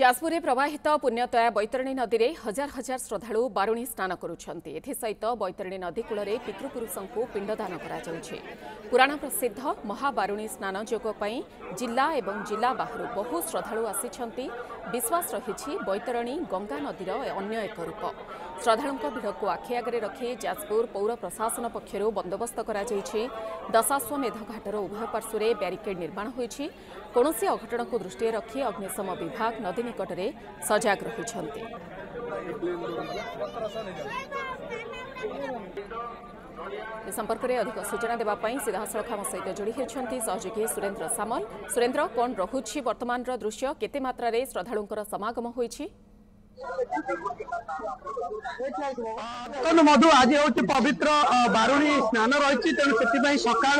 जाजपुर प्रवाहित पुण्यतया बैतरणी नदी में हजार हजार श्रद्धालु बारुणी स्नान करुछन्ति। एथिसहित बैतरणी नदी कूल पितृपुरुषों को पिंडदान कराଯାଉଛି। पुराण प्रसिद्ध महाबारुणी स्नान जोगपाई जिला एवं जिला बाहर बहु श्रद्धालु आसिछन्ति। विश्वास रही बैतरणी गंगा नदीर अन्य एक रूप। श्रद्धालुंक भिड़ को आखि आगे रखी जाजपुर पौर प्रशासन पक्षर बंदोबस्त कराଯାଇଛି। दशाश्वमेध घाटर उभय पार्श्वे ब्यारिकेड निर्माण होईछि। कौनसी अघटन को दृष्टि रखी अग्निशम विभाग नदी निकट में सजग रहिछन्ति। संपर्क में अधिक सूचना देवाई सीधासख आम सहित जोड़ी होती सहयोगी सुरेन्द्र सामल। सुरेन्द्र, कौन रहुछि वर्तमान दृश्य, केते मात्रा श्रद्धालुंकर समागम होईछि? मधु आज हूँ पवित्र बारुणी स्नान रही तेणु से सका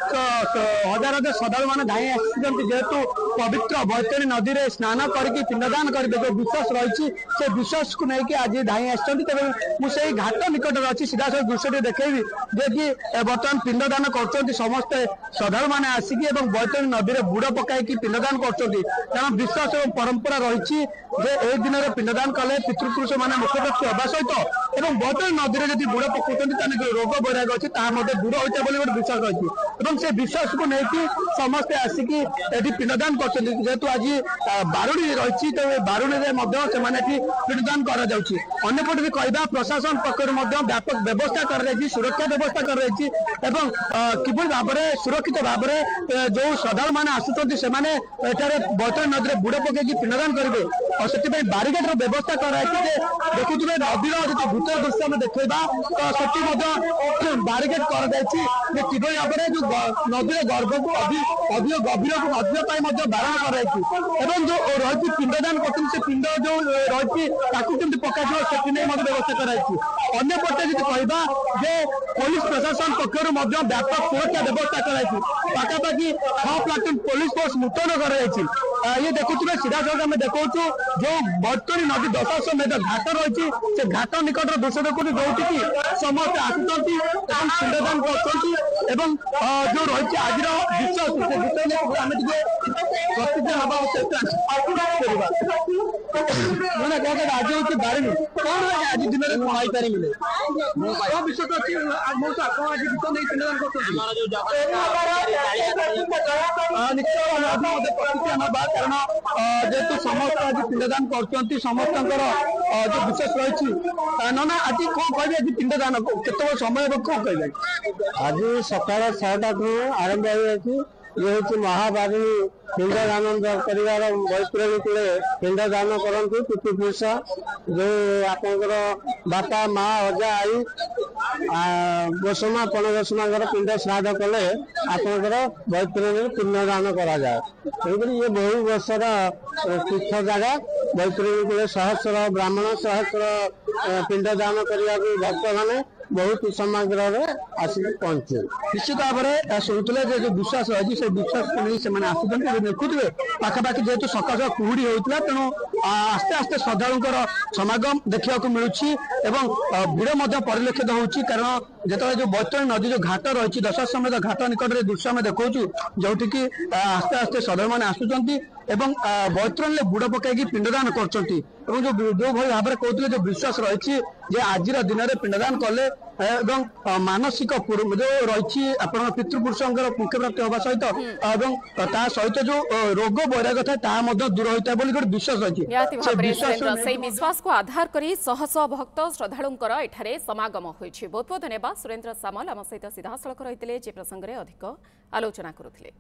हजार हजार श्रद्धालु मैंने धाई आसी जेहेतु पवित्र बैतरणी नदी में स्नान करके पिंडदान करेंगे जो विश्वास रही से विश्वास को लेकिन आज धाई आसते मुझे घाट निकट अच्छी सीधा सब दृश्य देखेबी जे कि बर्तमान पिंडदान कर समस्ते श्रद्धालु मैंने आसिकी बैतरणी नदी में बुड़ पकई पिंडदान कर विश्वास और परंपरा रही दिन में पिंडदान कले पितृपुरुष मैंने मुख्यप्राप्ति हवा सहित बैतरणी नदी में जब बुड़ पकाते रोग वैराग अच्छी दूर होता है गोटे विश्वास रही से विश्वास को लेकिन समस्ते आसिकी पिंडदान कर जेहेतु आज बारुणी रही तो बारुणी में पिंडदान करपटे भी कहवा प्रशासन पक्ष व्यापक व्यवस्था कर सुरक्षा व्यवस्था कर किभली भाव में सुरक्षित भाव में जो श्रद्धालु मैंने आसुच्च से बैतरणी नदी में बुड़ पकई पिंडदान करेंगे और से बारिकेड व्यवस्था कराई देखुए नदीर जो भूतर दृश्य में देखा तो से बारिकेड कर किभली भाव में जो नदी गर्भ को अधिक गभीर को अधिक बारण कर जो रही पिंडदान कर पिंड जो रही कमी पकड़ से व्यवस्था करपटे जी कहवा पुलिस प्रशासन पक्ष व्यापक सुरक्षा व्यवस्था कराई पाखापाखि 6 प्लाटून पुलिस फोर्स मुतयन कर ये देखुए सीधा सड़क आम देखु जो बैतरणी नदी दशाश्वमेध घाट रही से घाट निकट दृश्य देखु जो समस्त आसुच्च पिंडदान कर जो रही आज विश्वास से विषय आम प्रतिज्ञा हवा आज हूँ बारिणी कौन आज दिन में पारे विश्वास अच्छी आज पिंडदान प्रतिज्ञा नवा कारण जेहेतु समस्त आज पिंडदान कर समस्त जो विश्वास रही ना आज कौन कह आज पिंडदान केत समय कौन कह आज सकाल 6टा आरंभ हो ये हूँ महाबारुणी पिंडदान कर बैतरणी कूले पिंडदान करते पितृपुरुष जो आपंकर बापा माँ अजा आई गोसमा पणगोसमा पिंड श्राद्ध कले आपंकर बैतरणी पिंडदान करा ये बहु वर्षर तीर्थ जगह बैतरणी कूले सहस्र ब्राह्मण सहस्र पिंडदान करने भक्त मैंने बहुत समग्र आसिक पहुंचे निश्चित भाव में शुणुले जो विश्वास रही से विश्वास को नहीं आसुच्च देखुए पाखापाखि जेहेतु सका सका कुहुड़ी होता तेणु आस्ते आस्ते श्रद्धालुंकर समागम देखा मिलूँ भिड़ परिलक्षित होती कारण जो जो बैतरणी नदी जो घाट रही दशाश्वमेध घाट निकट में दृश्य आम देखु जोटि की आस्ते आस्ते श्रद्धालु मैंने आसुच्च बैतरणी बुड़ पकई पिंडदान कर जो भाई भाव में कहते जो विश्वास रही आज दिन में पिंडदान कले मानसिक जो रही पितृपुरुषों मुख्यप्राप्ति हवा सहित सहित जो रोग वैराग था दूर होता है गोटे विश्वास रही विश्वास को आधार कर शह शह भक्त श्रद्धालुंकर एठारे समागम होइछि। बहुत बहुत धन्यवाद सुरेन्द्र सामल आम सहित सीधासलख रही जे प्रसंग में अधिक आलोचना करुथिले।